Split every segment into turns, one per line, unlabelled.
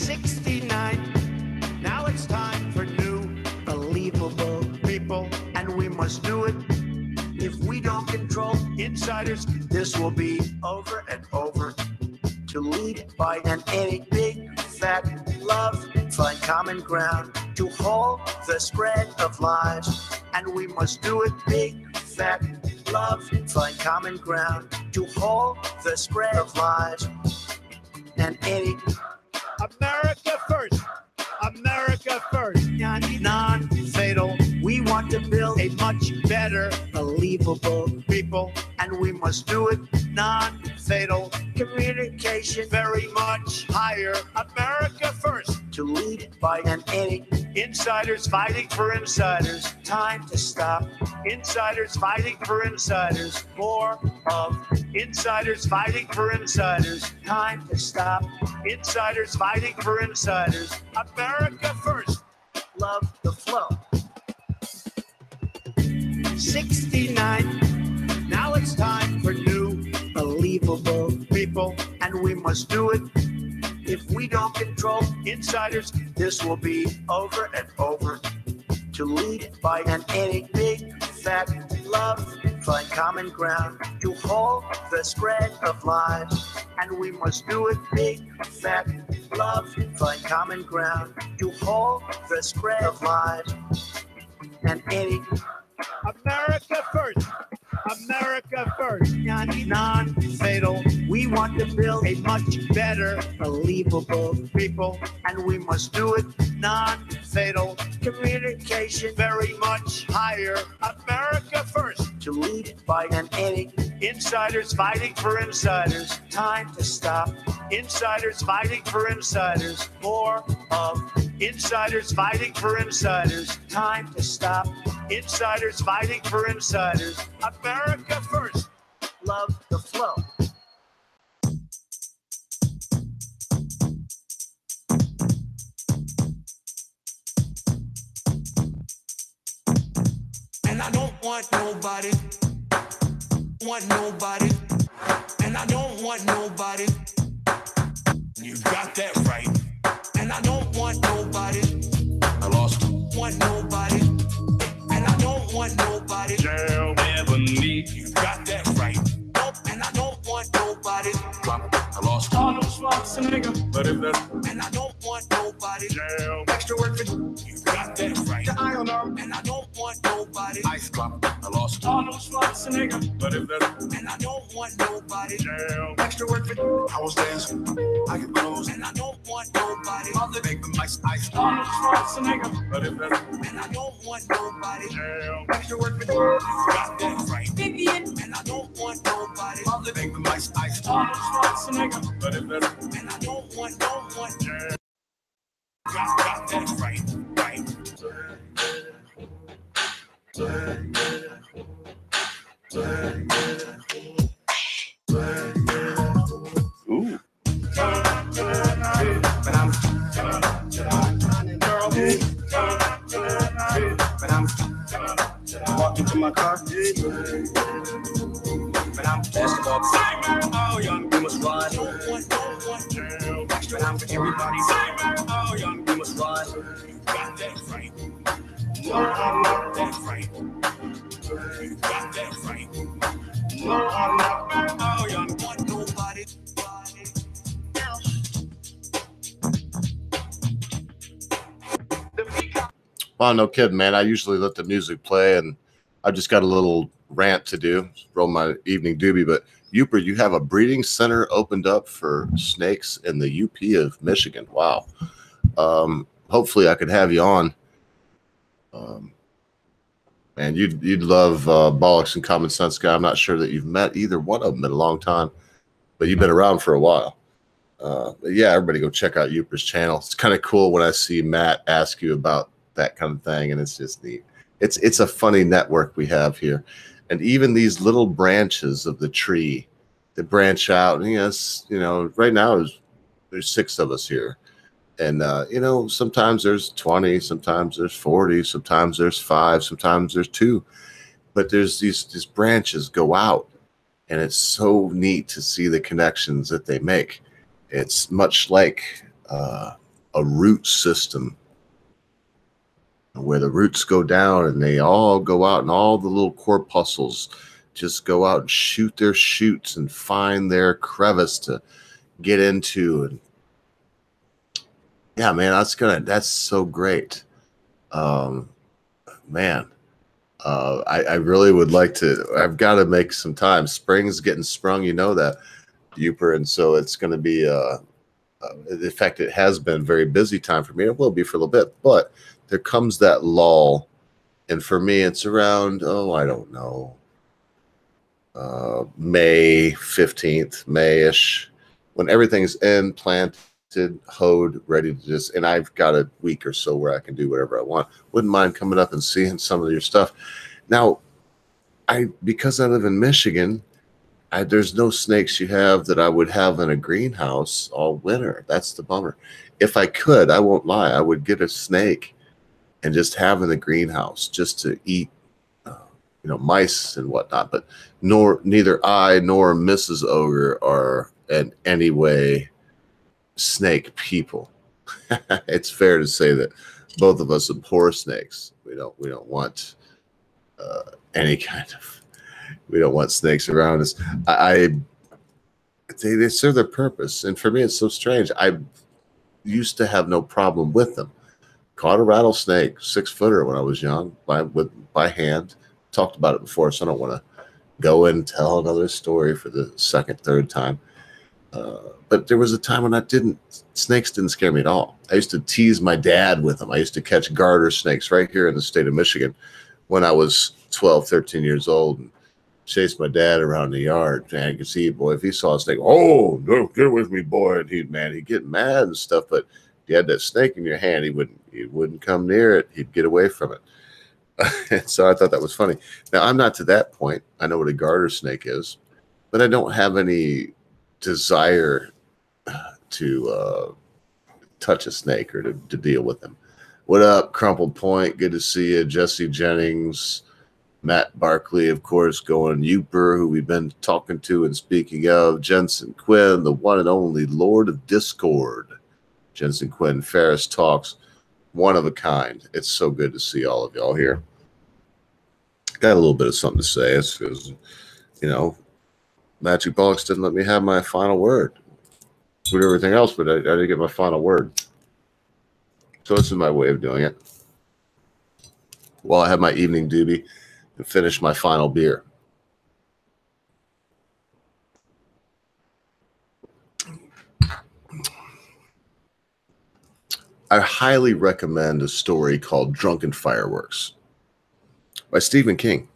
69. Now it's time for new, believable people, and we must do it. If we don't control insiders, this will be over and over. To lead by an any big fat love, find common ground to halt the spread of lies, and we must do it big fat love, find common ground to halt the spread of lies, and any America first, America first, non-fatal. We want to build a much better, believable people, and we must do it non-fatal. Communication very much higher. America first. To lead by an any insiders fighting for insiders. Time to stop. Insiders fighting for insiders. More of insiders fighting for insiders. Time to stop. Insiders fighting for insiders. America first. Love the flow. 69. Now it's time for new, believable people, and we must do it. If we don't control insiders, this will be over and over. To lead by an any big fat love, find common ground to halt the spread of lies, and we must do it big fat love, find common ground to halt the spread of lies, and any America first, America first, non-fatal. We want to build a much better, believable people, and we must do it non-fatal. Communication very much higher. America first. To lead by an any insiders fighting for insiders. Time to stop. Insiders fighting for insiders. More of insiders fighting for insiders. Time to stop. Insiders fighting for insiders. America first. Love the flow.
And I don't want nobody, and I don't want nobody. You got that right. And I don't want nobody. I lost. Want nobody. And I don't want nobody.
Girl, never need.
You got that right. Nope. And I don't want nobody.
I lost.
Arnold Schwarzenegger.
But if that's
And I don't want nobody.
girl,
Extra work for you. You got that right.
the iron arm,
And I don't want nobody.
ice drop. I lost.
Arnold Schwarzenegger.
But if that's
And I don't want nobody.
girl,
Extra work for you.
I was dancing. I could close.
And I don't want nobody.
Mother make them ice.
Arnold Schwarzenegger.
But if that's
And I don't want nobody.
girl,
Extra work for you. Got that right. Vivian. And I don't want nobody.
mother make them ice.
Arnold Schwarzenegger.
But if that's
And I don't want
girl,
got that right. Right.
ooh,
But I'm
walk into my car.
But I'm
Basketball,
oh young.
you must ride.
Don't want
Girl,
But I'm for everybody. Oh young.
you must ride.
Got that right. Got that right. You got that right. Oh young. Want nobody.
Well, no kidding, man. I usually let the music play, and I've just got a little rant to do, roll my evening doobie. But Uper, you have a breeding center opened up for snakes in the UP of Michigan. Wow. Hopefully I could have you on. Man, you'd love Bollocks and Common Sense Guy. I'm not sure that you've met either one of them in a long time, but you've been around for a while. But yeah, everybody go check out Uper's channel. It's kind of cool when I see Matt ask you about that kind of thing, and it's just neat. It's a funny network we have here. And even these little branches of the tree that branch out, and yes, right now there's 6 of us here. And, sometimes there's 20, sometimes there's 40, sometimes there's 5, sometimes there's 2. But there's these branches go out, and it's so neat to see the connections that they make. It's much like a root system where the roots go down and they all go out, and all the little corpuscles just go out and shoot their shoots and find their crevice to get into. And yeah, man, that's so great. Man, I really would like to. I've got to make some time. Spring's getting sprung, you know that, Uper, and so it's going to be. In fact, it has been very busy time for me. It will be for a little bit, but there comes that lull, and for me, it's around I don't know, May 15th, May-ish, when everything's in, planted, hoed, ready to just. And I've got a week or so where I can do whatever I want. Wouldn't mind coming up and seeing some of your stuff. Now, because I live in Michigan, there's no snakes you have that I would have in a greenhouse all winter. That's the bummer. If I could, I won't lie, I would get a snake and just have in the greenhouse just to eat, mice and whatnot. But neither I nor Mrs. Ogre are in any way snake people. It's fair to say that both of us abhor snakes. We don't want any kind of. We don't want snakes around us. They serve their purpose, and for me, it's so strange. I used to have no problem with them. Caught a rattlesnake, 6-footer, when I was young, by hand. Talked about it before, so I don't want to go and tell another story for the second, third time. But there was a time when snakes didn't scare me at all. I used to tease my dad with them. I used to catch garter snakes right here in the state of Michigan when I was 12, 13 years old, and chase my dad around the yard. Man, you can see, boy, if he saw a snake, oh, no, get with me, boy. And he'd get mad and stuff, but if you had that snake in your hand, he wouldn't come near it. He'd get away from it. And so I thought that was funny. Now, I'm not to that point. I know what a garter snake is, but I don't have any desire to touch a snake or to deal with them. What up, Crumpled Point? Good to see you. Jesse Jennings, Matt Barkley, of course, going Uper, who we've been talking to and speaking of. Jensen Quinn, the one and only Lord of Discord. Jensen Quinn, Ferris Talks, one of a kind. It's so good to see all of y'all here. Got a little bit of something to say. It's because, Magic Bollocks didn't let me have my final word. With everything else, but I didn't get my final word. So this is my way of doing it. While I have my evening Dubie and finish my final beer. I highly recommend a story called Drunken Fireworks by Stephen King.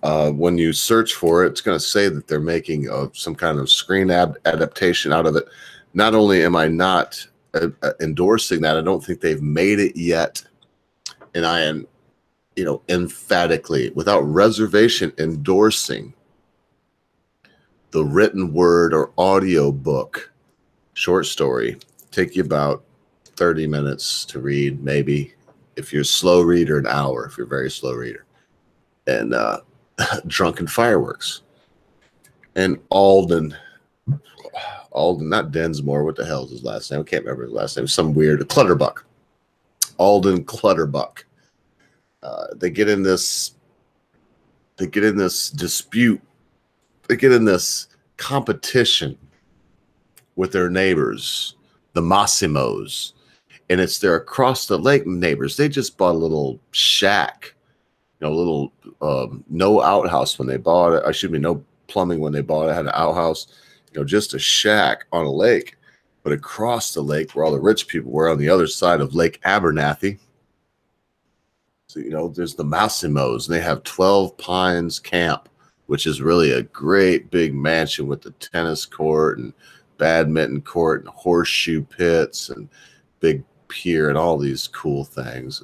When you search for it, it's going to say that they're making some kind of screen adaptation out of it. Not only am I not endorsing that, I don't think they've made it yet. And I am, emphatically, without reservation, endorsing the written word or audio book short story. Take you about 30 minutes to read, maybe. If you're a slow reader, an hour, if you're a very slow reader. And Drunken Fireworks. And Alden, not Densmore, what the hell is his last name? I can't remember his last name. Some weird, Clutterbuck. Alden Clutterbuck. They get in this dispute. They get in this competition with their neighbors, the Massimos. And it's their across the lake neighbors. They just bought a little shack, no outhouse when they bought it. Excuse me, no plumbing when they bought it. Had an outhouse, just a shack on a lake. But across the lake, where all the rich people were, on the other side of Lake Abernathy. So, there's the Massimos, and they have 12 Pines Camp, which is really a great big mansion with the tennis court and badminton court and horseshoe pits and big pier and all these cool things.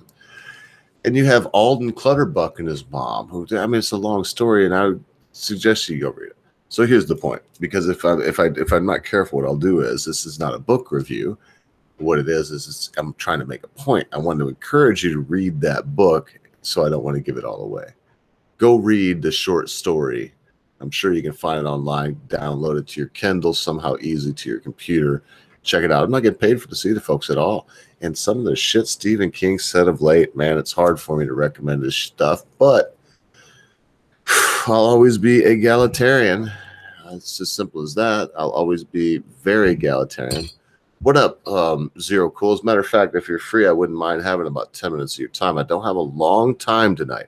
And you have Alden Clutterbuck and his mom, who, it's a long story, and I would suggest you go read it. So here's the point, because if I'm not careful, what I'll do is, this is not a book review. What it is I'm trying to make a point. I want to encourage you to read that book, so I don't want to give it all away. Go read the short story. I'm sure you can find it online, download it to your Kindle, somehow easy to your computer. check it out. I'm not getting paid to see the folks at all. And some of the shit Stephen King said of late, man, it's hard for me to recommend this stuff, but I'll always be egalitarian. It's as simple as that. I'll always be very egalitarian. What up, Zero Cool? As a matter of fact, if you're free, I wouldn't mind having about 10 minutes of your time. I don't have a long time tonight,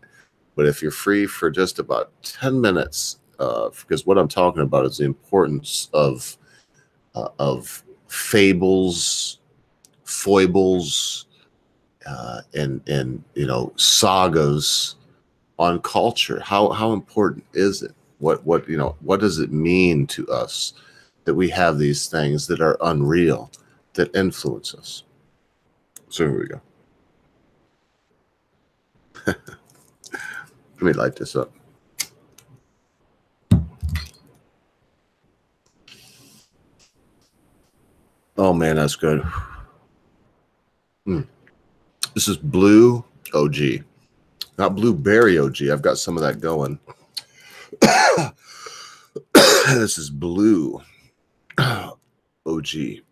but if you're free for just about 10 minutes, because what I'm talking about is the importance of fables, foibles, and sagas on culture. How important is it? What does it mean to us that we have these things that are unreal, that influence us? So here we go. Let me light this up. Oh man, that's good. This is Blue OG, not Blueberry OG. I've got some of that going. This is Blue OG.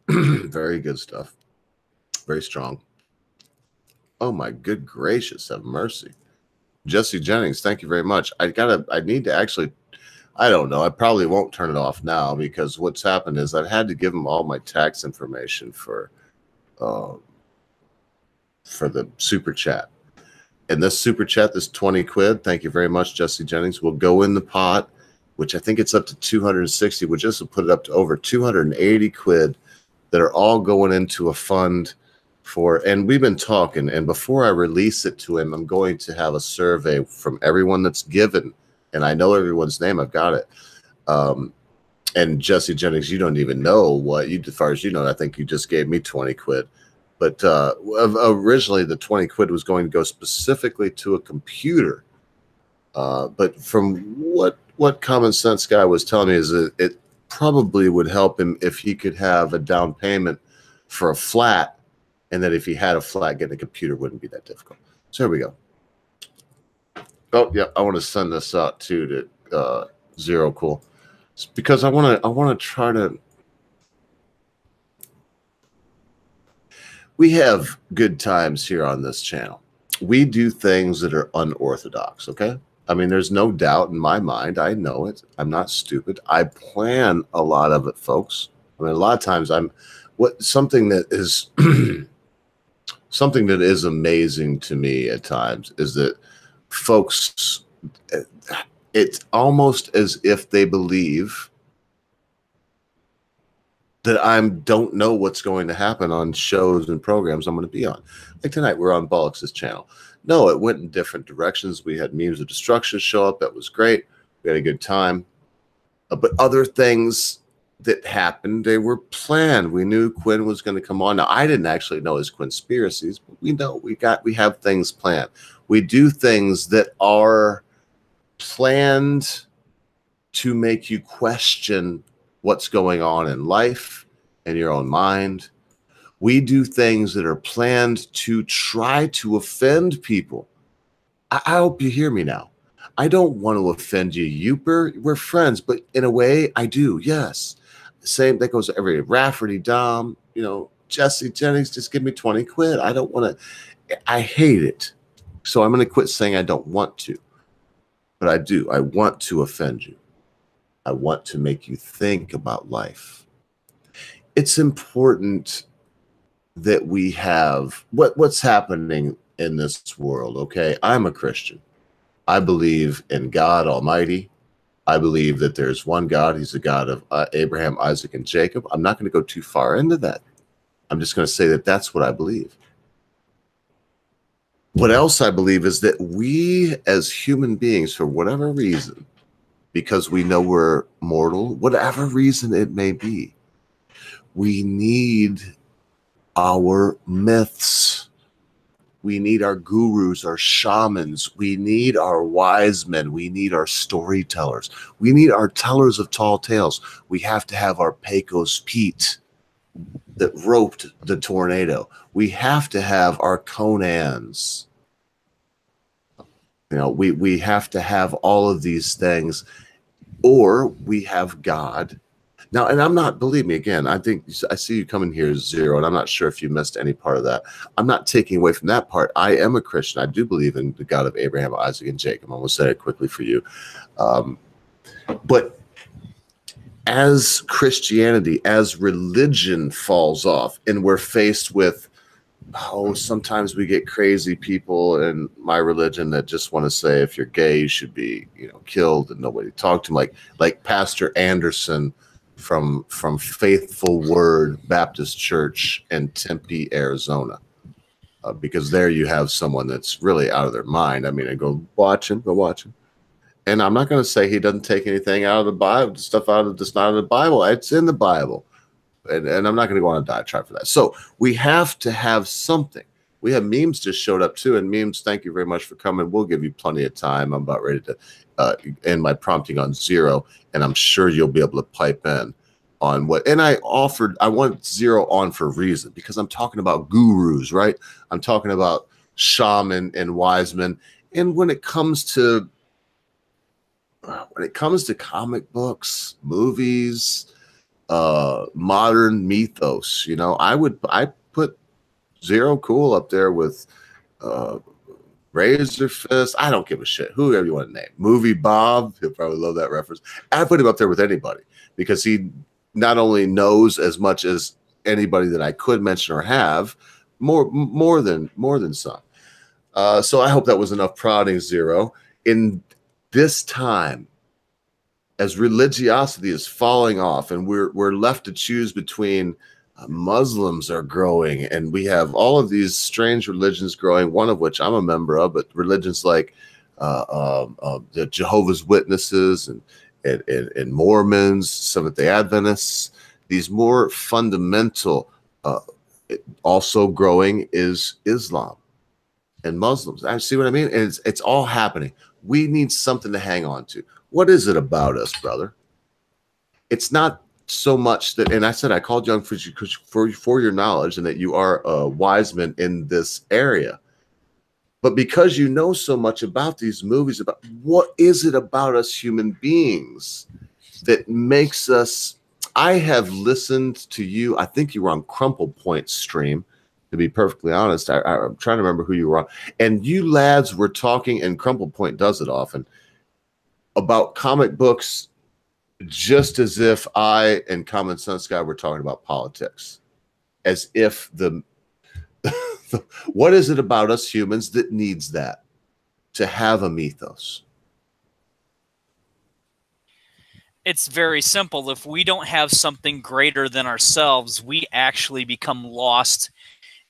Very good stuff. Very strong. Oh my good gracious, have mercy. Jesse Jennings, thank you very much. I need to actually, I don't know. I probably won't turn it off now because what's happened is I've had to give him all my tax information for the super chat. And this super chat, this 20 quid, thank you very much, Jesse Jennings, will go in the pot, which I think it's up to 260, which just will put it up to over 280 quid that are all going into a fund for, and we've been talking, and before I release it to him, I'm going to have a survey from everyone that's given, and I know everyone's name, I've got it. And Jesse Jennings, you don't even know what you, as far as you know, I think you just gave me 20 quid. But originally the 20 quid was going to go specifically to a computer. But from what Common Sense Guy was telling me is that it probably would help him if he could have a down payment for a flat, and that if he had a flat, getting a computer wouldn't be that difficult. So here we go. Oh yeah, I want to send this out too to Zero Cool, it's because I want to try to. We have good times here on this channel. We do things that are unorthodox, okay? I mean, there's no doubt in my mind. I know it. I'm not stupid. I plan a lot of it, folks. I mean, a lot of times something that is something that is amazing to me at times is that folks, it's almost as if they believe that I don't know what's going to happen on shows and programs I'm going to be on. Like tonight, we're on Bollocks' channel. No, it went in different directions. We had Memes of Destruction show up. That was great. We had a good time. But other things that happened, they were planned. We knew Quinn was going to come on. Now, I didn't actually know his conspiracies, but we know we have things planned. We do things that are planned to make you question what's going on in life and your own mind. We do things that are planned to try to offend people. I hope you hear me now. I don't want to offend you, Youper. We're friends, but in a way, I do. Yes. Same, that goes to every Rafferty, Dom, Jesse Jennings, just give me 20 quid. I don't want to, I hate it. So I'm going to quit saying I don't want to, but I do. I want to offend you. I want to make you think about life. It's important that we have what's happening in this world, okay? I'm a Christian. I believe in God Almighty. I believe that there's one God. He's the God of Abraham, Isaac, and Jacob. I'm not going to go too far into that. I'm just going to say that that's what I believe. What else I believe is that we as human beings, for whatever reason, because we know we're mortal, whatever reason it may be, we need our myths. We need our gurus, our shamans. We need our wise men. We need our storytellers. We need our tellers of tall tales. We have to have our Pecos Pete that roped the tornado. We have to have our Conans. We have to have all of these things. Or we have God. Now, and I'm not, believe me, again, I think I see you coming here zero, and I'm not sure if you missed any part of that. I'm not taking away from that part. I am a Christian. I do believe in the God of Abraham, Isaac, and Jacob. I'm going to say it quickly for you. But as Christianity, as religion falls off, and we're faced with, sometimes we get crazy people in my religion that just want to say if you're gay, you should be, killed and nobody talk to him. Like Pastor Anderson from Faithful Word Baptist Church in Tempe, Arizona, because there you have someone that's really out of their mind. I mean, I go watch him. And I'm not going to say he doesn't take anything out of the Bible, stuff out of that's not in the Bible. It's in the Bible. And I'm not going to go on a diatribe for that. So we have to have something. We have memes just showed up too. And memes, thank you very much for coming. We'll give you plenty of time. I'm about ready to end my prompting on zero. And I'm sure you'll be able to pipe in on what. And I want zero on for a reason, because I'm talking about gurus, right? I'm talking about shaman and wise men. And when it comes to comic books, movies, modern mythos, I put Zero Cool up there with Razor Fist. I don't give a shit. Whoever you want to name. Movie Bob, he'll probably love that reference. I put him up there with anybody, because he not only knows as much as anybody that I could mention or have, more than some. So I hope that was enough prodding, Zero. In this time, as religiosity is falling off and we're left to choose between Muslims are growing, and we have all of these strange religions growing, one of which I'm a member of, but religions like the Jehovah's Witnesses and Mormons, Seventh-day Adventists, these more fundamental, also growing is Islam and Muslims. I see what I mean? And it's all happening. We need something to hang on to. What is it about us, brother? It's not so much that, and I said I called young for your knowledge and that you are a wise man in this area. But because you know so much about these movies, about what is it about us human beings that makes us, I have listened to you, I think you were on Crumple Point stream, to be perfectly honest. I'm trying to remember who you were on. And you lads were talking, and Crumple Point does it often, about comic books just as if I and Common Sense Guy were talking about politics. As if what is it about us humans that needs that to have a mythos?
It's very simple. If we don't have something greater than ourselves, we actually become lost,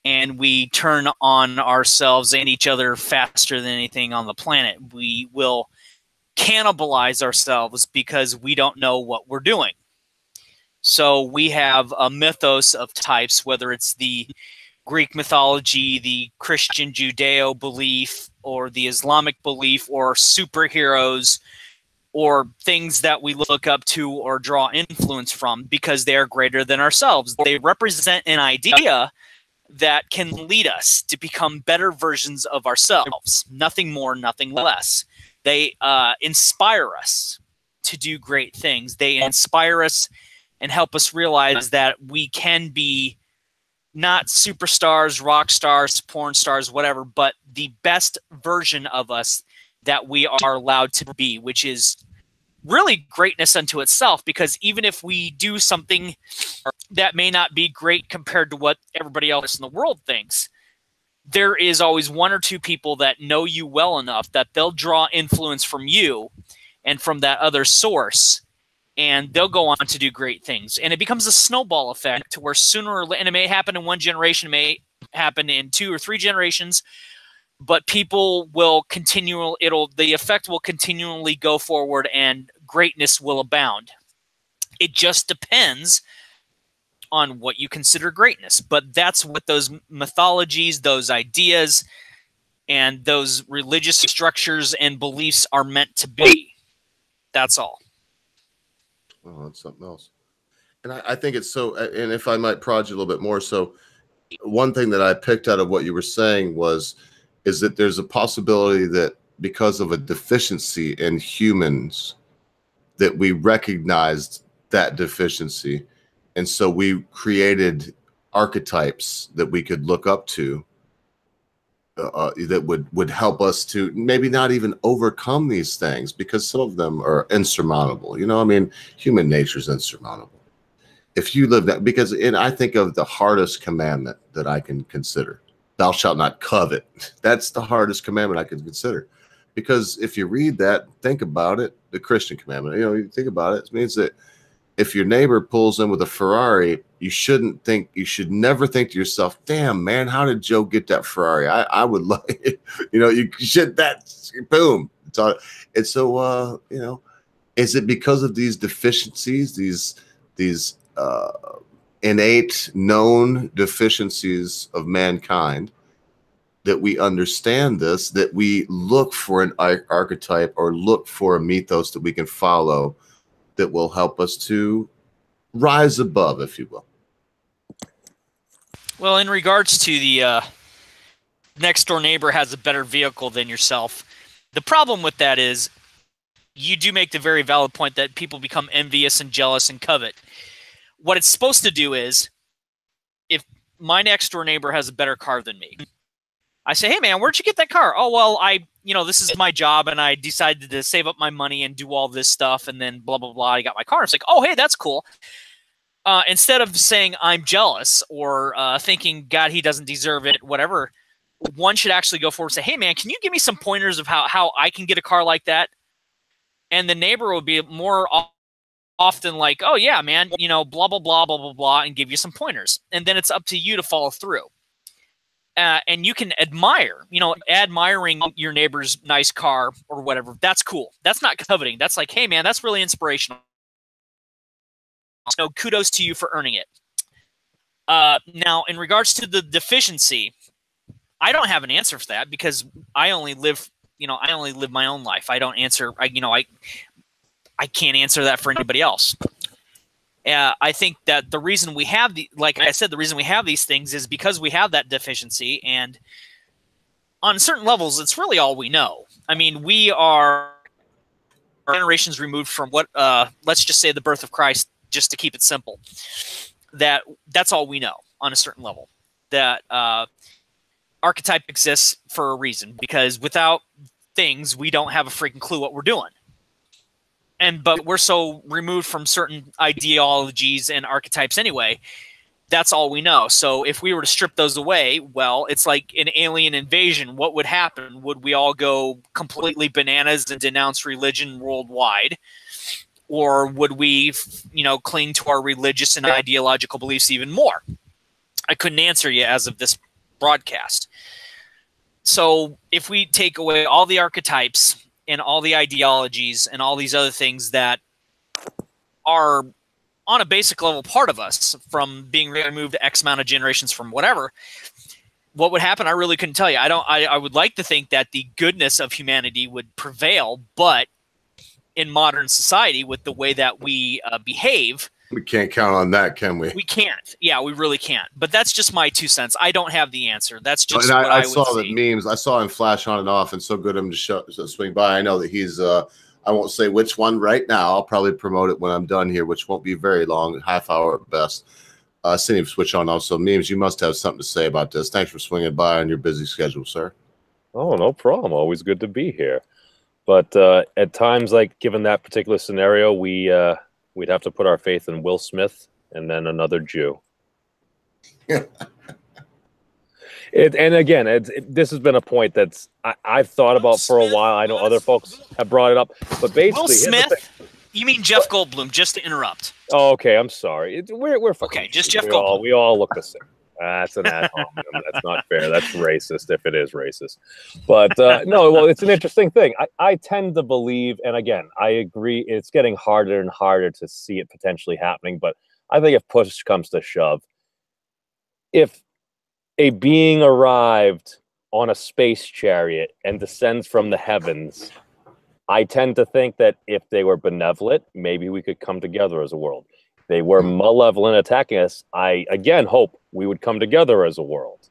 and we turn on ourselves and each other faster than anything on the planet. We will cannibalize ourselves because we don't know what we're doing. So we have a mythos of types, whether it's the Greek mythology, the Christian Judeo belief, or the Islamic belief, or superheroes, or things that we look up to or draw influence from because they are greater than ourselves. They represent an idea that can lead us to become better versions of ourselves. Nothing more, nothing less. They inspire us to do great things. They inspire us and help us realize that we can be not superstars, rock stars, porn stars, whatever, but the best version of us that we are allowed to be, which is really greatness unto itself. Because even if we do something that may not be great compared to what everybody else in the world thinks, there is always one or two people that know you well enough that they'll draw influence from you and from that other source, and they'll go on to do great things. And it becomes a snowball effect to where sooner or later, and it may happen in one generation, may happen in 2 or 3 generations, but people will continue, the effect will continually go forward and greatness will abound. It just depends on what you consider greatness. But that's what those mythologies, those ideas, and those religious structures and beliefs are meant to be. That's all.
Oh, that's something else. And I think it's so, and if I might prod you a little bit more, so one thing that I picked out of what you were saying is that there's a possibility that because of a deficiency in humans, that we recognized that deficiency. And so we created archetypes that we could look up to that would help us to maybe not even overcome these things, because some of them are insurmountable. You know, I mean, human nature is insurmountable. If you live that, because I think of the hardest commandment that I can consider, thou shalt not covet. That's the hardest commandment I can consider. Because if you read that, think about it, the Christian commandment, you know, you think about it, it means that if your neighbor pulls in with a Ferrari, you should never think to yourself, damn, man, how did Joe get that Ferrari? I would like it. You know, you should, boom. It's all, and so, you know, is it because of these deficiencies, these innate known deficiencies of mankind, that we understand this, that we look for an archetype or look for a mythos that we can follow that will help us to rise above, if you will?
Well, in regards to the next door neighbor has a better vehicle than yourself, the problem with that is you do make the very valid point that people become envious and jealous and covet. What it's supposed to do is, if my next door neighbor has a better car than me, I say, hey, man, where'd you get that car? Oh, well, this is my job, and I decided to save up my money and do all this stuff, and then blah, blah, blah, I got my car. It's like, oh, hey, that's cool. Instead of saying I'm jealous or thinking, God, he doesn't deserve it, whatever, one should actually go forward and say, hey, man, can you give me some pointers of how I can get a car like that? And the neighbor will be more often like, oh, yeah, man, blah, blah, blah, blah, blah, blah, and give you some pointers. And then it's up to you to follow through. And you can admiring your neighbor's nice car or whatever. That's cool. That's not coveting. That's like, hey, man, that's really inspirational. So kudos to you for earning it. Now, in regards to the deficiency, I don't have an answer for that, because I only live my own life. I don't answer. I can't answer that for anybody else. I think that the reason we have the reason we have these things is because we have that deficiency, and on certain levels, it's really all we know. I mean, we are generations removed from what, let's just say, the birth of Christ, just to keep it simple. That's all we know on a certain level. That archetype exists for a reason, because without things, we don't have a freaking clue what we're doing. But we're so removed from certain ideologies and archetypes anyway, that's all we know. So if we were to strip those away, well, it's like an alien invasion. What would happen? Would we all go completely bananas and denounce religion worldwide? Or would we, cling to our religious and ideological beliefs even more? I couldn't answer you as of this broadcast. So if we take away all the archetypes and all the ideologies and all these other things that are on a basic level part of us from being removed X amount of generations from whatever, what would happen? I really couldn't tell you. I would like to think that the goodness of humanity would prevail, but in modern society, with the way that we behave,
we can't count on that, can we?
We can't. Yeah, we really can't. But that's just my 2 cents. I don't have the answer. That's just
and
what I would
saw
see.
the memes. I saw him flash on and off, and so good of him to swing by. I know that he's I won't say which one right now. I'll probably promote it when I'm done here, which won't be very long, half hour at best. Seeing him switch on also. Memes, you must have something to say about this. Thanks for swinging by on your busy schedule, sir.
Oh, no problem. Always good to be here. But at times, like given that particular scenario, we'd have to put our faith in Will Smith and then another Jew. And again, this has been a point that's I've thought about for a while. I know other folks have brought it up, but basically,
Will Smith. You mean Jeff Goldblum? Just to interrupt.
Oh, okay. I'm sorry. We're fucking
okay. Just Jeff Goldblum.
We all look the same. That's an ad hominem. That's not fair. That's racist if it is racist. But no, well, it's an interesting thing. I tend to believe, and again, I agree, it's getting harder and harder to see it potentially happening. But I think if push comes to shove, if a being arrived on a space chariot and descends from the heavens, I tend to think that if they were benevolent, maybe we could come together as a world. They were malevolent attacking us. I, again, hope we would come together as a world.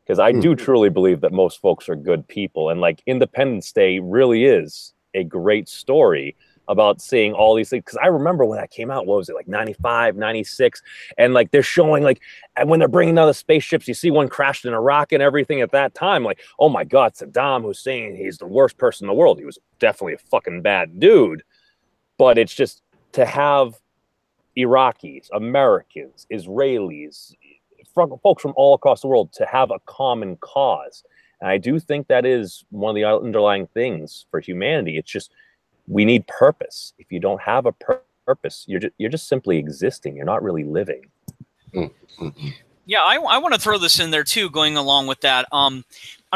Because I do truly believe that most folks are good people. And like Independence Day really is a great story about seeing all these things. Because I remember when that came out, what was it, like 95, 96? And like they're showing like, and when they're bringing down the spaceships, you see one crashed in Iraq and everything at that time. Like, oh my God, Saddam Hussein, he's the worst person in the world. He was definitely a fucking bad dude. But it's just to have Iraqis, Americans, Israelis, folks from all across the world to have a common cause. And I do think that is one of the underlying things for humanity. It's just, we need purpose. If you don't have a purpose, you're just simply existing. You're not really living.
Mm-hmm.
Yeah, I want to throw this in there too, going along with that. I'm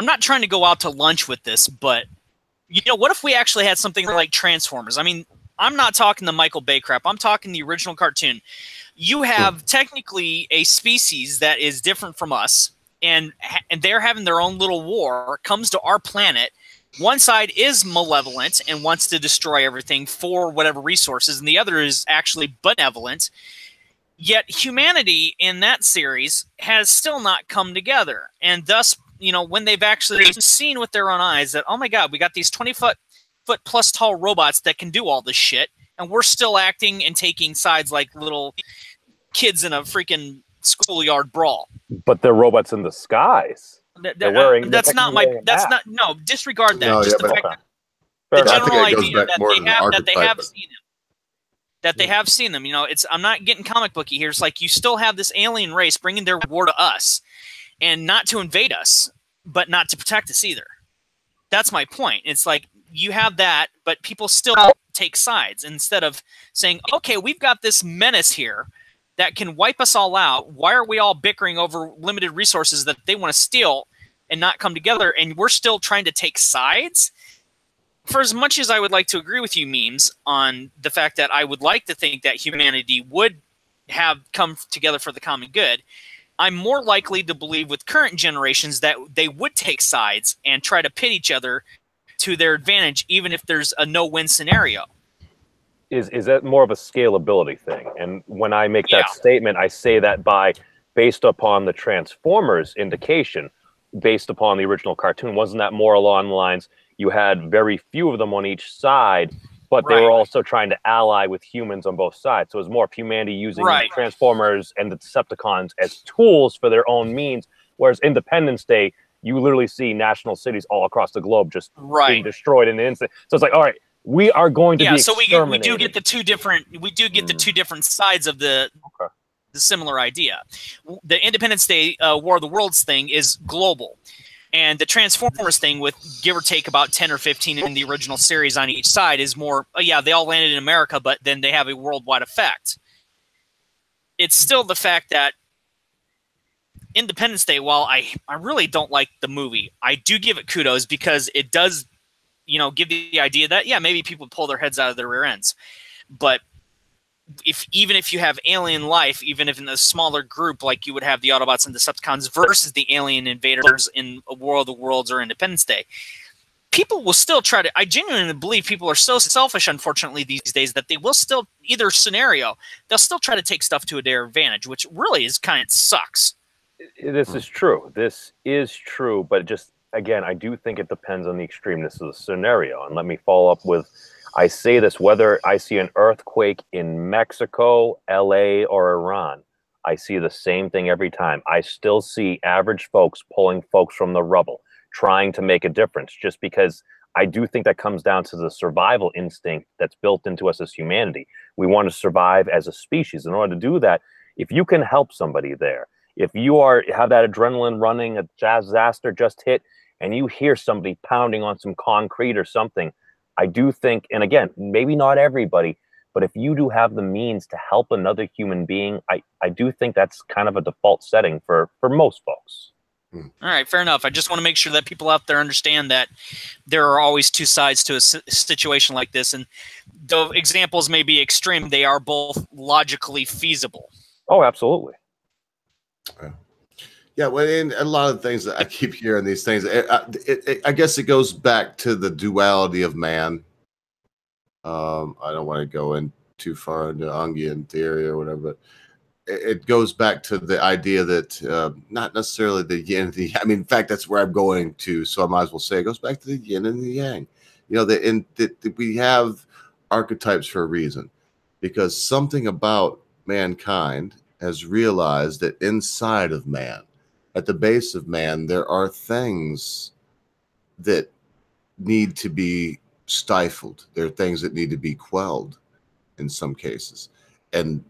not trying to go out to lunch with this, but what if we actually had something like Transformers? I mean, I'm not talking the Michael Bay crap. I'm talking the original cartoon. You have technically a species that is different from us, and they're having their own little war, comes to our planet. One side is malevolent and wants to destroy everything for whatever resources, and the other is actually benevolent. Yet humanity in that series has still not come together. And thus, when they've actually seen with their own eyes that, oh my God, we got these 20-foot plus tall robots that can do all this shit, and we're still acting and taking sides like little kids in a freaking schoolyard brawl.
But they're robots in disguise.
Disregard that.
No,
just
yeah,
the fact
okay.
that the
I think
general
it goes
idea
back more to the
that they have
archetype.
seen them. That they have seen them. I'm not getting comic booky here. It's like you still have this alien race bringing their war to us, and not to invade us, but not to protect us either. That's my point. It's like you have that, but people still take sides instead of saying, okay, we've got this menace here that can wipe us all out. Why are we all bickering over limited resources that they want to steal and not come together? And we're still trying to take sides. For as much as I would like to agree with you, Memes, on the fact that I would like to think that humanity would have come together for the common good, I'm more likely to believe with current generations that they would take sides and try to pit each other to their advantage, even if there's a no-win scenario.
Is that more of a scalability thing? And when I make that statement, I say that based upon the Transformers indication, based upon the original cartoon. Wasn't that more along the lines, you had very few of them on each side, but they were also trying to ally with humans on both sides. So it was more of humanity using Transformers and the Decepticons as tools for their own means, whereas Independence Day, you literally see national cities all across the globe just being destroyed in an instant. So it's like, all right, we are going to be exterminated.
we do get the two different sides of the similar idea. The Independence Day War of the Worlds thing is global, and the Transformers thing, with give or take about 10 or 15 in the original series on each side, is more they all landed in America, but then they have a worldwide effect. It's still the fact that Independence Day, while I really don't like the movie, I do give it kudos because it does give the idea that, maybe people pull their heads out of their rear ends. But even if you have alien life, even if in a smaller group, like you would have the Autobots and Decepticons versus the alien invaders in a War of the Worlds or Independence Day, people will still try to, I genuinely believe people are so selfish, unfortunately, these days, that they will still, either scenario, they'll still try to take stuff to their advantage, which really is kind of sucks.
This is true. This is true, but just, again, I do think it depends on the extremeness of the scenario. And let me follow up with, I say this, whether I see an earthquake in Mexico, LA, or Iran, I see the same thing every time. I still see average folks pulling folks from the rubble, trying to make a difference, just because I do think that comes down to the survival instinct that's built into us as humanity. We want to survive as a species. In order to do that, if you can help somebody there, if you have that adrenaline running, a disaster just hit, and you hear somebody pounding on some concrete or something, I do think, and again, maybe not everybody, but if you do have the means to help another human being, I do think that's kind of a default setting for most folks.
All right, fair enough. I just want to make sure that people out there understand that there are always two sides to a situation like this, and though examples may be extreme, they are both logically feasible.
Oh, absolutely.
Yeah, well, and a lot of things that I keep hearing these things, I guess it goes back to the duality of man. I don't want to go in too far into Jungian theory or whatever, but it goes back to the idea that not necessarily the yin and the, I mean, in fact, that's where I'm going to, so I might as well say it goes back to the yin and the yang. That we have archetypes for a reason, because something about mankind has realized that inside of man, at the base of man, there are things that need to be stifled. There are things that need to be quelled in some cases. And,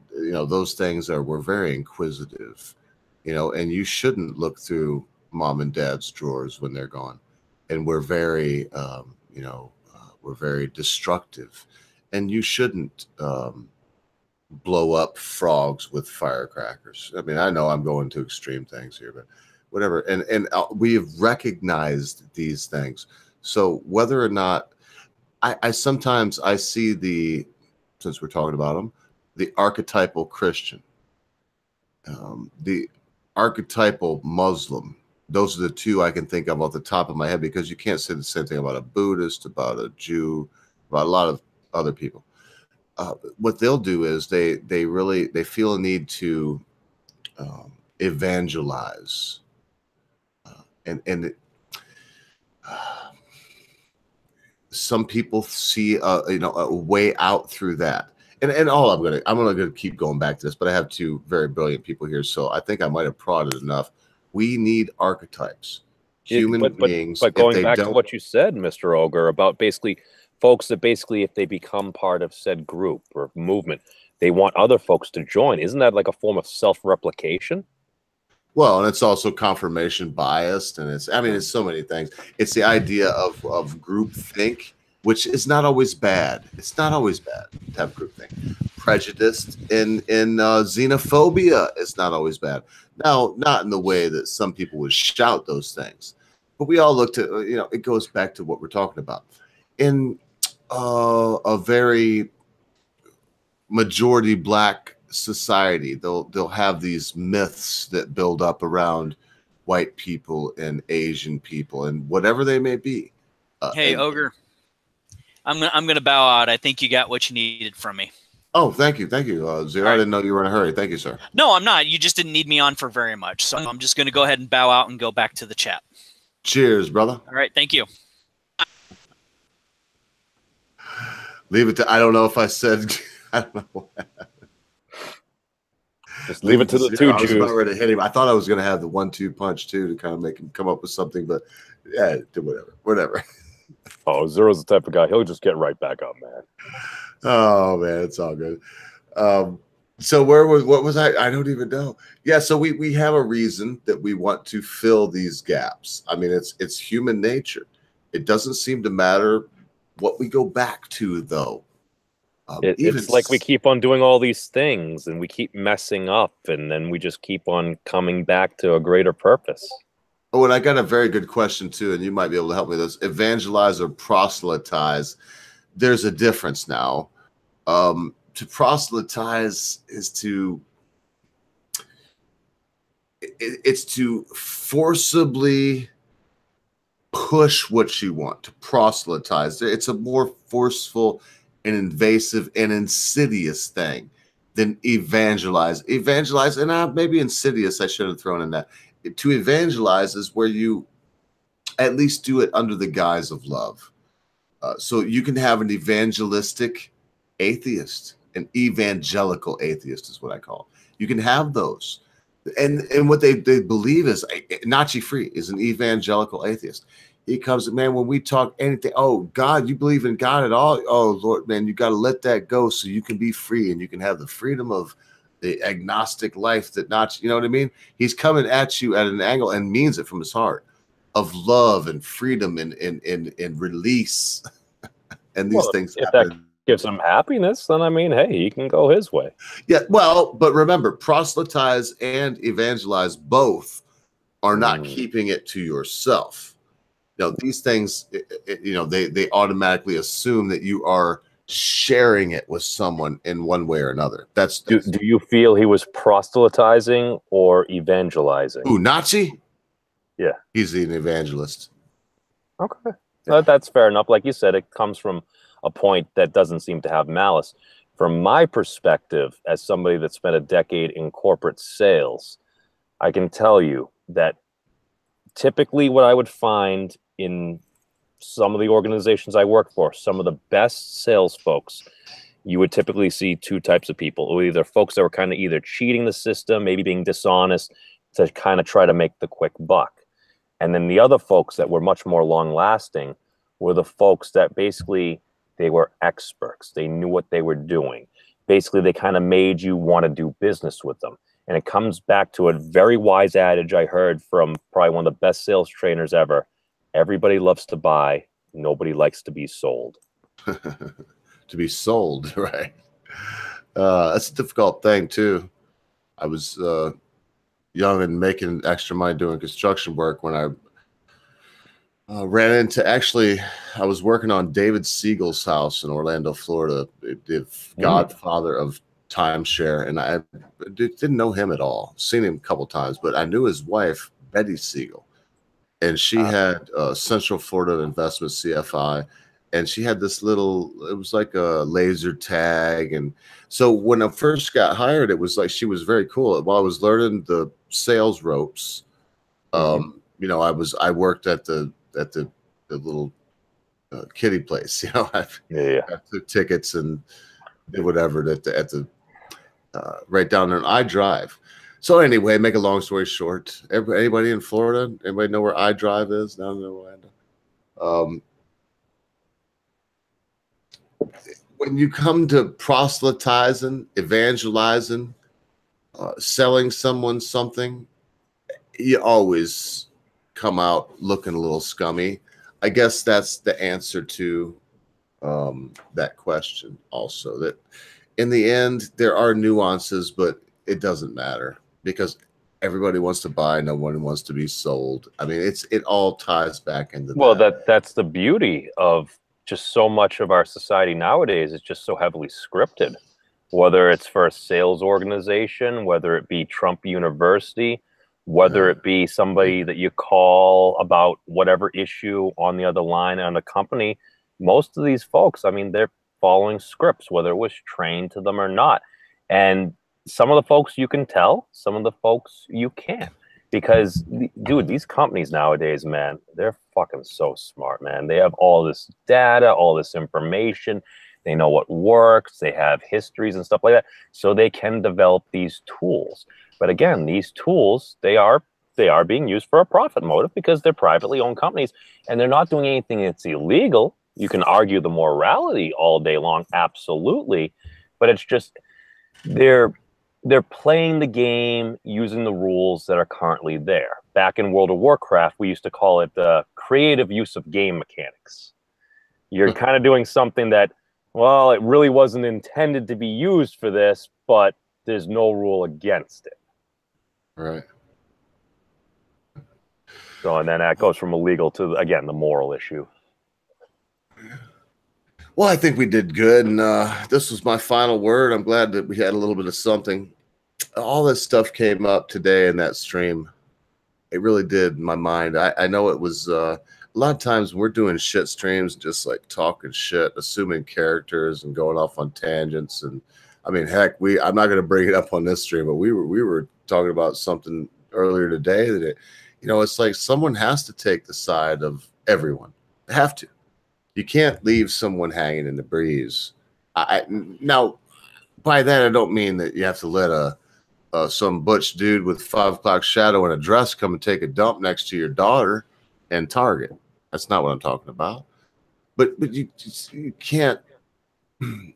those things we're very inquisitive, and you shouldn't look through mom and dad's drawers when they're gone. And we're very, we're very destructive, and you shouldn't blow up frogs with firecrackers. I mean, I know I'm going to extreme things here, but whatever. And we have recognized these things. So whether or not I sometimes I see since we're talking about them, the archetypal Christian, the archetypal Muslim. Those are the two I can think of off the top of my head, because you can't say the same thing about a Buddhist, about a Jew, about a lot of other people. What they'll do is they feel a need to evangelize, and some people see a way out through that. And all I'm gonna keep going back to this, but I have two very brilliant people here, so I think I might have prodded enough. We need archetypes, human beings.
But going back to what you said, Mr. Ogre, about basically folks that if they become part of said group or movement, they want other folks to join. Isn't that like a form of self-replication?
Well, and it's also confirmation biased, and it's so many things. It's the idea of group think, which is not always bad. It's not always bad to have group think. Prejudice in xenophobia is not always bad. Now, not in the way that some people would shout those things, but we all look to, it goes back to what we're talking about. In a very majority black society, they'll have these myths that build up around white people and Asian people and whatever they may be.
Hey, Ogre, I'm gonna bow out. I think you got what you needed from me.
Oh, thank you, Zero. I didn't know you were in a hurry. Thank you, sir.
No, I'm not. You just didn't need me on for very much, so I'm just gonna go ahead and bow out and go back to the chat.
Cheers, brother.
All right, thank you.
Leave it to. I don't know if I said. I don't know.
Just leave it to the two Jews.
I was about ready to hit him. I thought I was going to have the 1-2 punch too to kind of make him come up with something, but yeah, do whatever. Oh,
Zero's the type of guy. He'll just get right back up, man.
Oh man, it's all good. So what was I? I don't even know. Yeah, so we have a reason that we want to fill these gaps. I mean, it's human nature. It doesn't seem to matter what we go back to, though.
It's like we keep on doing all these things and we keep messing up, and then we just keep on coming back to a greater purpose.
Oh, and I got a very good question too, and you might be able to help me with this. Evangelize or proselytize. There's a difference now. To proselytize is it's to forcibly push what you want. To proselytize, it's a more forceful and invasive and insidious thing than evangelize. Evangelize, and maybe insidious, I should have thrown in that. To evangelize is where you at least do it under the guise of love. So you can have an evangelistic atheist, an evangelical atheist is what I call it. You can have those. And what they believe is Nazi-free is an evangelical atheist. He comes, man, when we talk anything, oh, God, you believe in God at all? Oh, Lord, man, you got to let that go so you can be free and you can have the freedom of the agnostic life that Nazi, you know what I mean? He's coming at you at an angle and means it from his heart of love and freedom and release. And these things happen.
That gives him happiness, then I mean, hey, he can go his way.
Yeah, well, but remember, proselytize and evangelize both are not keeping it to yourself. These things, they automatically assume that you are sharing it with someone in one way or another. Do
you feel he was proselytizing or evangelizing?
Ooh, Nazi?
Yeah.
He's an evangelist.
Okay. That's fair enough. Like you said, it comes from a point that doesn't seem to have malice. From my perspective, as somebody that spent a decade in corporate sales, I can tell you that typically what I would find in some of the organizations I work for, some of the best sales folks, you would typically see two types of people, or either folks that were kind of either cheating the system, maybe being dishonest to kind of try to make the quick buck. And then the other folks that were much more long lasting were the folks that basically they were experts. They knew what they were doing. Basically, they kind of made you want to do business with them. And it comes back to a very wise adage I heard from probably one of the best sales trainers ever. Everybody loves to buy. Nobody likes to be sold.
To be sold, right? That's a difficult thing, too. I was young and making extra money doing construction work when I ran into, actually, I was working on David Siegel's house in Orlando, Florida, the godfather of timeshare, and I didn't know him at all. Seen him a couple times, but I knew his wife, Betty Siegel, and she had Central Florida Investment, CFI, and she had this little, it was like a laser tag. And so when I first got hired, it was like she was very cool. While I was learning the sales ropes, you know, I worked at the little kiddie place, you know. I took tickets and did whatever at the right down there. And I drive. So anyway, make a long story short, anybody in Florida, anybody know where I Drive is down in Orlando? When you come to proselytizing, evangelizing, selling someone something, you always come out looking a little scummy. I guess that's the answer to that question also, that in the end, there are nuances, but it doesn't matter because everybody wants to buy. No one wants to be sold. I mean, it all ties back into
that's the beauty of just so much of our society nowadays is just so heavily scripted, whether it's for a sales organization, whether it be Trump University, whether it be somebody that you call about whatever issue on the other line on a company. Most of these folks, I mean, they're following scripts, whether it was trained to them or not. And some of the folks you can tell, some of the folks you can't. Because, dude, these companies nowadays, man, they're fucking so smart, man. They have all this data, all this information. They know what works. They have histories and stuff like that. So they can develop these tools. But again, these tools, they are being used for a profit motive because they're privately owned companies. And they're not doing anything that's illegal. You can argue the morality all day long, absolutely. But it's just they're playing the game using the rules that are currently there. Back in World of Warcraft, we used to call it the creative use of game mechanics. You're kind of doing something that, well, it really wasn't intended to be used for this, but there's no rule against it.
Right.
So, and then that goes from illegal to, again, the moral issue.
Well, I think we did good, and this was my final word. I'm glad that we had a little bit of something. All this stuff came up today in that stream. It really did in my mind. I know it was a lot of times we're doing shit streams, just like talking shit, assuming characters and going off on tangents. And I mean, heck, I'm not going to bring it up on this stream, but we were talking about something earlier today that you know, it's like someone has to take the side of everyone. They have to. You can't leave someone hanging in the breeze. Now, by that, I don't mean that you have to let some butch dude with 5 o'clock shadow and a dress come and take a dump next to your daughter and Target. That's not what I'm talking about. But you can't.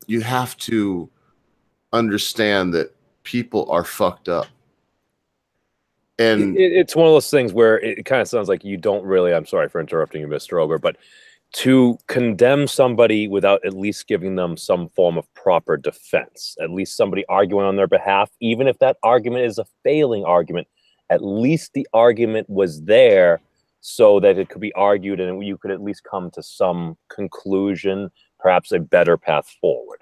You have to understand that people are fucked up. And
it's one of those things where it kind of sounds like you don't really, I'm sorry for interrupting you, Mr. Ogre, but to condemn somebody without at least giving them some form of proper defense, at least somebody arguing on their behalf, even if that argument is a failing argument, at least the argument was there so that it could be argued and you could at least come to some conclusion, perhaps a better path forward.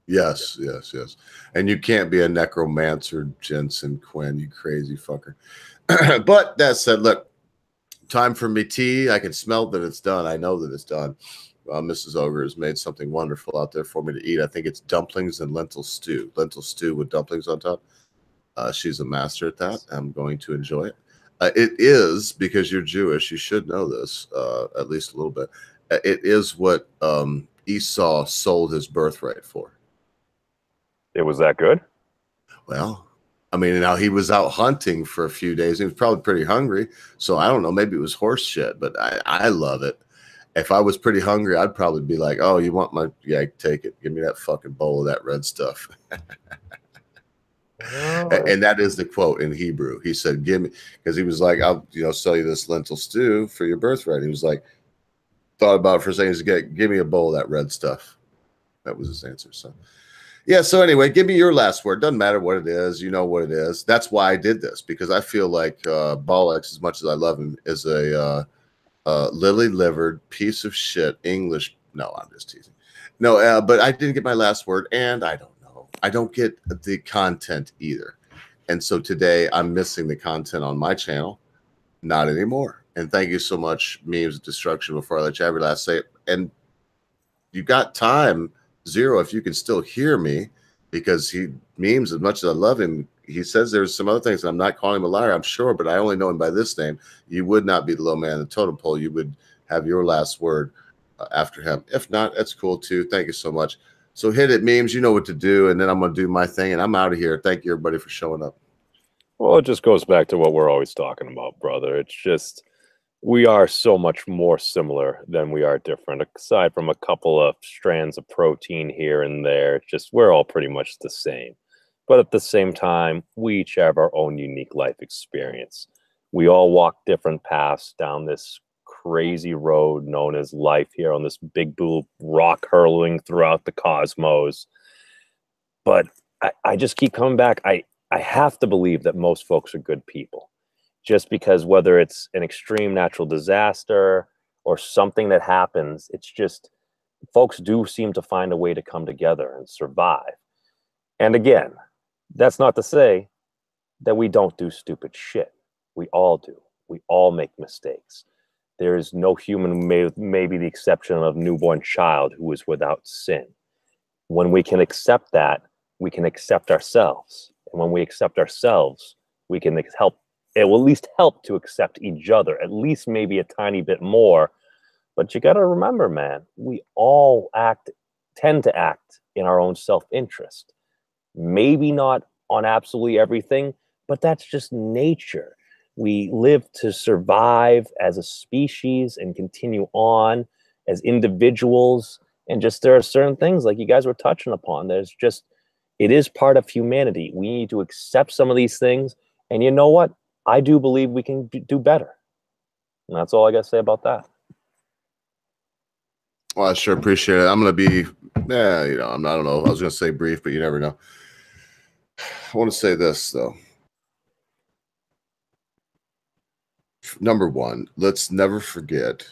Yes. And you can't be a necromancer, Jensen Quinn, you crazy fucker. But that said, look, time for me tea. I can smell that it's done. I know that it's done. Mrs. Ogre has made something wonderful out there for me to eat. I think it's dumplings and lentil stew. Lentil stew with dumplings on top. She's a master at that. I'm going to enjoy it. It is, because you're Jewish. You should know this, at least a little bit. It is what Esau sold his birthright for.
It was that good?
Well, I mean, now he was out hunting for a few days. He was probably pretty hungry. So I don't know. Maybe it was horse shit, but I love it. If I was pretty hungry, I'd probably be like, oh, you want my, yeah, take it. Give me that fucking bowl of that red stuff. And that is the quote in Hebrew. He said, give me, because he was like, I'll, sell you this lentil stew for your birthright. He was like, thought about it for a second. He said, give me a bowl of that red stuff. That was his answer. So, yeah. So anyway, give me your last word. Doesn't matter what it is. You know what it is. That's why I did this, because I feel like Bollocks, as much as I love him, is a lily-livered piece of shit English. No, I'm just teasing. No, but I didn't get my last word, and I don't know. I don't get the content either. And so today I'm missing the content on my channel. Not anymore. And thank you so much, Memes of Destruction, before I let you have your last say. And you got time, Zero, if you can still hear me, because he memes, as much as I love him, he says there's some other things. I'm not calling him a liar, I'm sure, but I only know him by this name. You would not be the low man in the totem pole. You would have your last word after him. If not, that's cool too. Thank you so much. So hit it, Memes. You know what to do, and then I'm going to do my thing, and I'm out of here. Thank you, everybody, for showing up.
Well, it just goes back to what we're always talking about, brother. It's just we are so much more similar than we are different, aside from a couple of strands of protein here and there. It's just we're all pretty much the same. But at the same time, we each have our own unique life experience. We all walk different paths down this crazy road known as life here on this big blue rock hurling throughout the cosmos. But I just keep coming back. I have to believe that most folks are good people, just because whether it's an extreme natural disaster or something that happens, it's just folks do seem to find a way to come together and survive. And again, that's not to say that we don't do stupid shit. We all do. We all make mistakes. There is no human, maybe the exception of a newborn child, who is without sin. When we can accept that, we can accept ourselves. And when we accept ourselves, we can help. It will at least help to accept each other, at least maybe a tiny bit more. But you got to remember, man, we all tend to act in our own self-interest. Maybe not on absolutely everything, but that's just nature. We live to survive as a species and continue on as individuals. And just there are certain things like you guys were touching upon. It is part of humanity. We need to accept some of these things. And you know what? I do believe we can do better. And that's all I got to say about that.
Well, I sure appreciate it. I'm going to be, I don't know. I was going to say brief, but you never know. I want to say this, though. Number one, let's never forget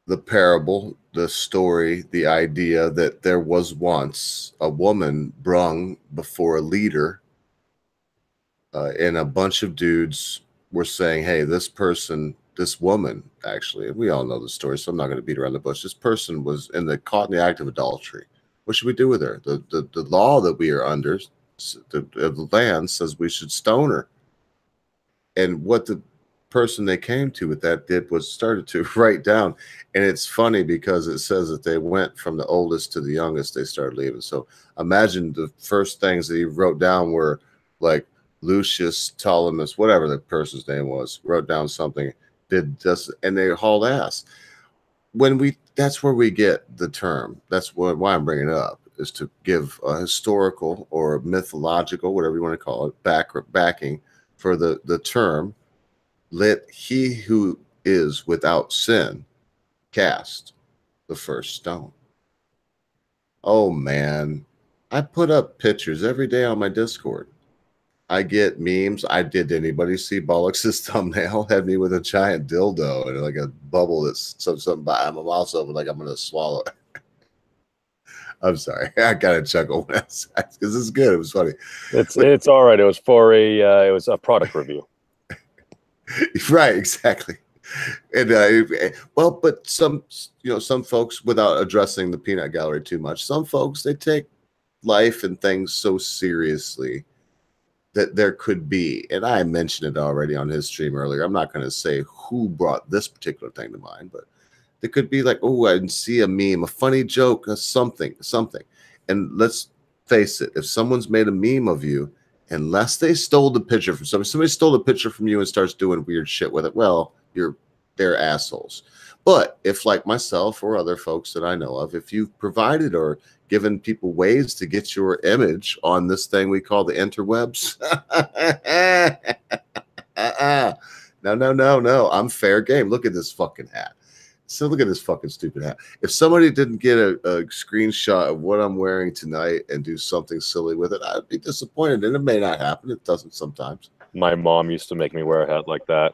the parable, the story, the idea that there was once a woman brung before a leader, and a bunch of dudes were saying, hey, this woman, actually, we all know the story, so I'm not going to beat around the bush. This person was caught in the act of adultery. What should we do with her? The law that we are under, the land says we should stone her. And what the person they came to with that did was started to write down. And it's funny because it says that they went from the oldest to the youngest, they started leaving. So imagine the first things that he wrote down were like Lucius Ptolemus, whatever the person's name was, wrote down something, did this, and they hauled ass. That's where we get the term. That's why I'm bringing it up, is to give a historical or mythological, whatever you want to call it, backing for the term. Let he who is without sin cast the first stone. Oh man, I put up pictures every day on my Discord. I get memes. Did anybody see Bollocks' thumbnail? Had me with a giant dildo and like a bubble that's something by my mouth open, like I'm gonna swallow it. I'm sorry, I gotta chuckle because this is good. It was funny.
It's all right. It was for it was a product review.
Right, exactly. And but some folks, without addressing the peanut gallery too much, some folks, they take life and things so seriously that there could be, and I mentioned it already on his stream earlier. I'm not going to say who brought this particular thing to mind, but there could be like, oh, I see a meme, a funny joke, something. And let's face it, if someone's made a meme of you, unless they stole the picture from somebody stole the picture from you and starts doing weird shit with it, well, they're assholes. But if, like myself or other folks that I know of, if you've provided or given people ways to get your image on this thing we call the interwebs, no, I'm fair game. Look at this fucking hat. So look at this fucking stupid hat. If somebody didn't get a screenshot of what I'm wearing tonight and do something silly with it, I'd be disappointed. And it may not happen. It doesn't sometimes.
My mom used to make me wear a hat like that.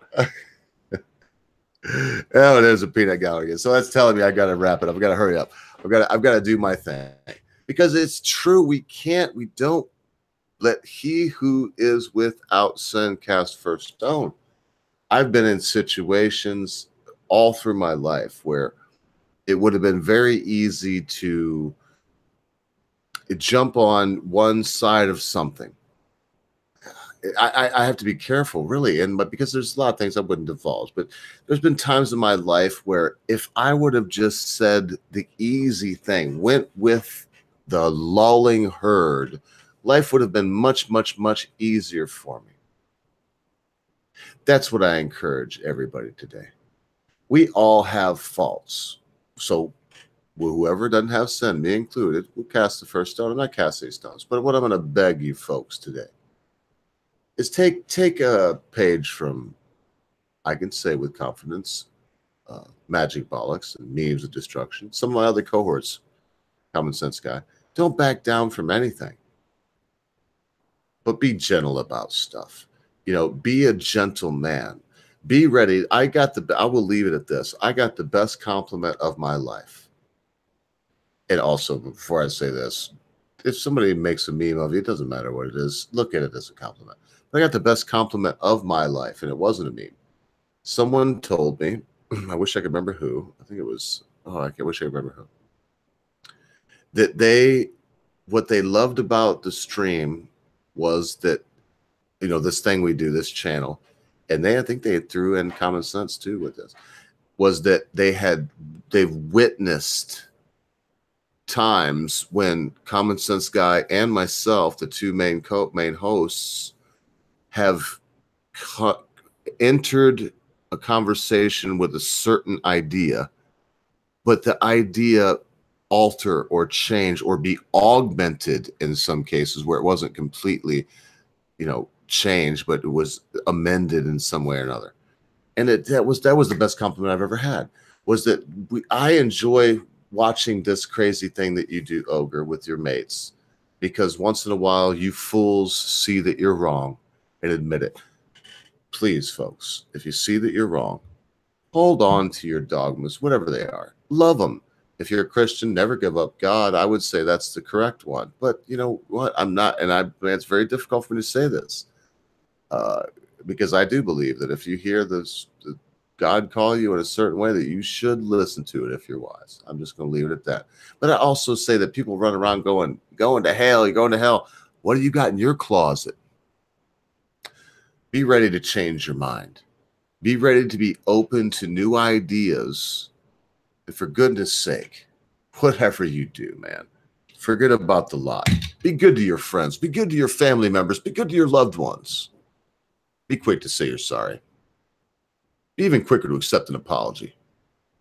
Oh, there's a peanut gallery again. So that's telling me I got to wrap it up. I've got to hurry up. I've got to do my thing, because it's true. We don't let he who is without sin cast first stone. I've been in situations all through my life where it would have been very easy to jump on one side of something. I have to be careful, really, but because there's a lot of things I wouldn't divulge, but there's been times in my life where if I would have just said the easy thing, went with the lulling herd, life would have been much, much, much easier for me. That's what I encourage everybody today. We all have faults. So whoever doesn't have sin, me included, will cast the first stone, and I cast these stones. But what I'm going to beg you folks today is take a page from, I can say with confidence, Magic Bollocks and Memes of Destruction, some of my other cohorts, Common Sense Guy. Don't back down from anything, but be gentle about stuff. Be a gentle man. Be ready. I will leave it at this. I got the best compliment of my life. And also, before I say this, if somebody makes a meme of you, it doesn't matter what it is. Look at it as a compliment. But I got the best compliment of my life, and it wasn't a meme. Someone told me, I wish I could remember who. I think it was, I wish I could remember who. That what they loved about the stream was that, this thing we do, this channel, and I think they threw in Common Sense too with this, was that they've witnessed times when Common Sense Guy and myself, the two main hosts, have entered a conversation with a certain idea, but the idea alter or change or be augmented in some cases where it wasn't completely, changed, but it was amended in some way or another. And that was the best compliment I've ever had, was that I enjoy watching this crazy thing that you do, Ogre, with your mates, because once in a while you fools see that you're wrong and admit it. Please, folks, if you see that you're wrong, hold on to your dogmas, whatever they are. Love them. If you're a Christian, never give up God. I would say that's the correct one. But you know what? I'm not, and it's very difficult for me to say this, because I do believe that if you hear God call you in a certain way, that you should listen to it if you're wise. I'm just going to leave it at that. But I also say that people run around going to hell. You're going to hell. What do you got in your closet? Be ready to change your mind. Be ready to be open to new ideas. And for goodness sake, whatever you do, man, forget about the lie. Be good to your friends. Be good to your family members. Be good to your loved ones. Be quick to say you're sorry. Be even quicker to accept an apology,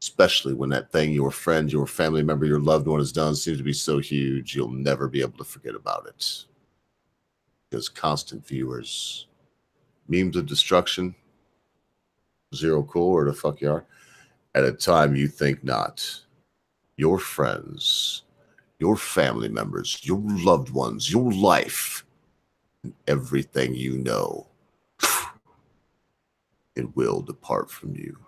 especially when that thing your friend, your family member, your loved one has done seems to be so huge you'll never be able to forget about it. Because constant viewers, Memes of Destruction, Zero Cool, or the fuck you are, at a time you think not. Your friends, your family members, your loved ones, your life, and everything you know, it will depart from you.